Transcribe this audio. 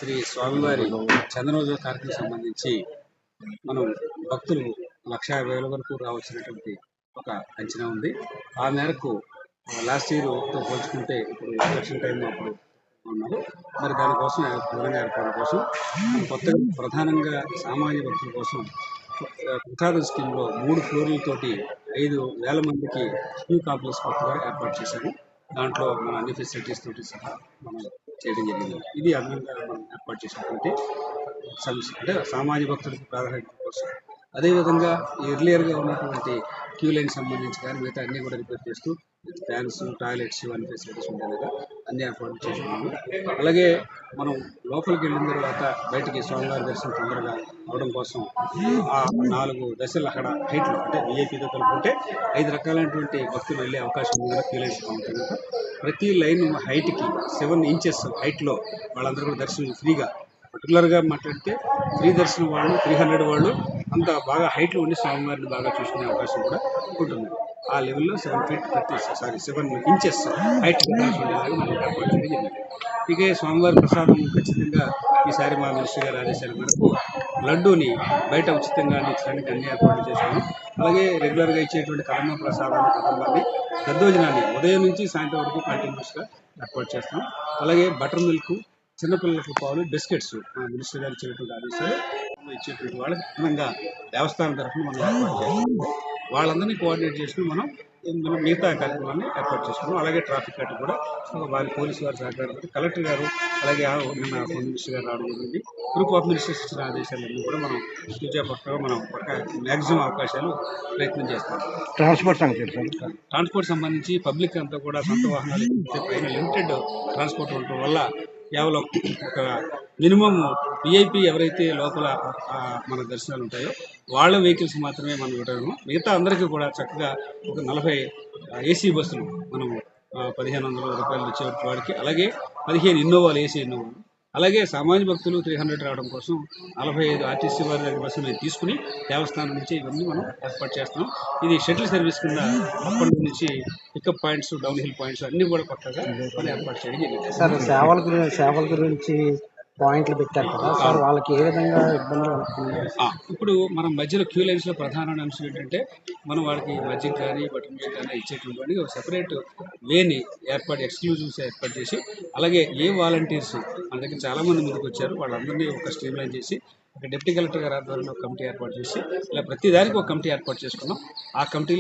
శ్రీ స్వామివారి చందనోదయ కార్యక్రమం సంబంధించి మనం భక్తులు 1,50,000 వరకు రావచ్చినటువంటి ఒక అంచనా ఉంది. ఆ మేరకు లాస్ట్ ఇయర్తో పోల్చుకుంటే ఇప్పుడు ఎలక్షన్ టైం అప్పుడు ఉన్నారు. మరి దానికోసం ప్రధాన ఏర్పాట్ల కోసం కొత్తగా ప్రధానంగా సామాన్య భక్తుల కోసం ప్రసాదం స్కీమ్లో 3 ఫ్లోర్లతోటి 5,000 మందికి క్యూ కాంప్లెక్స్ కొత్తగా ఏర్పాటు చేశాము. దాంట్లో మన అన్ని ఫెసిలిటీస్ తోటి సహా మనం చేయడం జరిగింది. ఇది అదనంగా మనం ఏర్పాటు చేసినటువంటి సమస్య అంటే సామాన్య భక్తులకు ప్రాధాన్యత కోసం. అదేవిధంగా ఎర్లియర్గా ఉన్నటువంటి క్యూ లైన్ సంబంధించి కానీ మిగతా అన్ని కూడా రిపేర్ చేస్తూ ఫ్యాన్స్, టాయిలెట్స్ ఇవన్నీ ఫెసిలిటీస్ ఉండేవిగా అన్ని ఏర్పాట్లు చేసుకున్నాము. అలాగే మనం లోపలికి వెళ్ళిన తర్వాత బయటికి స్వామివారి దర్శనం తొందరగా అవడం కోసం ఆ 4 దశలు అక్కడ హైట్లు అంటే విఐపీతో కలుపుకుంటే 5 రకాలైనటువంటి భక్తులు వెళ్ళే అవకాశం ఉంది. క్యూ లైన్స్ ఉంటుంది కనుక ప్రతి లైన్ హైట్కి 7 ఇంచెస్ హైట్లో వాళ్ళందరూ కూడా దర్శనం ఫ్రీగా పర్టికులర్గా మాట్లాడితే ఫ్రీ దర్శనం వాళ్ళు 300 వాళ్ళు అంత బాగా హైట్లో ఉండి స్వామివారిని బాగా చూసుకునే అవకాశం కూడా ఉంటుంది. ఆ లెవెల్లో 7 ఇంచెస్ హైట్ ఉండేలాగా మనం ఏర్పాటు చేయడం జరిగింది. ఇక స్వామివారి ప్రసాదం ఖచ్చితంగా ఈసారి మా మినిస్టర్ గారి ఆదేశాల మేరకు లడ్డూని బయట ఉచితంగా అందించడానికి అన్ని ఏర్పాట్లు చేసుకున్నాం. అలాగే రెగ్యులర్గా ఇచ్చేటువంటి కదమ్మ ప్రసాదాన్ని కదమ్మాన్ని దద్దోజనాన్ని ఉదయం నుంచి సాయంత్రం వరకు కంటిన్యూస్గా ఏర్పాటు చేస్తాం. అలాగే బటర్ మిల్క్, చిన్నపిల్లలకు పాలు, బిస్కెట్స్ మా మినిస్టర్ గారు ఇచ్చేటువంటి ఆదేశాలు ఇచ్చేటువంటి వాళ్ళకి అదనంగా దేవస్థానం తరఫున మనం ఏర్పాటు చేస్తాం. వాళ్ళందరినీ కోఆర్డినేట్ చేసుకుని మనం మిగతా కార్యక్రమాన్ని ఏర్పాటు చేసుకున్నాం. అలాగే ట్రాఫిక్ కట్టు కూడా వారి పోలీసు వారి సహకారంతో కలెక్టర్ గారు అలాగే నిన్న హోమ్ మినిస్టర్ గారు రావడం జరిగింది. గ్రూప్ ఆఫ్ మినిస్టర్స్ ఇచ్చిన ఆదేశాలన్నీ కూడా మనం సూచాపక్కగా మనం మ్యాక్సిమం అవకాశాలు ప్రయత్నం చేస్తాం. ట్రాన్స్పోర్ట్ సంబంధించి పబ్లిక్ అంతా కూడా సొంత వాహనాలు పైన లిమిటెడ్ ట్రాన్స్పోర్ట్ ఉండటం వల్ల కేవలం ఒక మినిమం విఐపి ఎవరైతే లోపల మన దర్శనాలు ఉంటాయో వాళ్ళ వెహికల్స్ మాత్రమే మనం ఇవ్వడము. మిగతా అందరికీ కూడా చక్కగా ఒక 40 ఏసీ బస్సులు మనం 1,500 రూపాయలు ఇచ్చే వాడికి, అలాగే 15 ఇన్నోవాలు ఏసీ ఇన్నోవాలు, అలాగే సామాన్య భక్తులు 300 రావడం కోసం 45 ఆర్టీసీ వారి దగ్గర బస్సులు మేము తీసుకుని దేవస్థానం నుంచి ఇవన్నీ మనం ఏర్పాటు చేస్తున్నాం. ఇది షటిల్ సర్వీస్ కింద అప్పటి నుంచి pickup points, downhill points అన్ని కూడా కొత్తగా మనం ఏర్పాటు చేయడం జరిగింది. సార్ సేవల గురించి పాయింట్లు పెట్టారు కదా సార్, వాళ్ళకి ఏ విధంగా ఇబ్బందులు అవుతుంది? ఇప్పుడు మనం మధ్యలో క్యూ లైన్స్ లో ప్రధానమైన అంశం ఏంటంటే మనం వాళ్ళకి మద్యం కానీ బటర్ మిల్క్ కానీ ఇచ్చేటువంటి ఒక సెపరేట్ వేని ఎక్స్క్లూజివ్స్ ఏర్పాటు చేసి, అలాగే ఏ వాలంటీర్స్ మన దగ్గర చాలా మంది ముందుకు వచ్చారు వాళ్ళందరినీ ఒక స్ట్రీమ్ లైన్ చేసి ఒక డిప్యూటీ కలెక్టర్ గారి ఆధ్వర్యంలో ఒక కమిటీ ఏర్పాటు చేసి ఇలా ప్రతి దానికి ఒక కమిటీ ఏర్పాటు చేసుకున్నాం. ఆ కమిటీ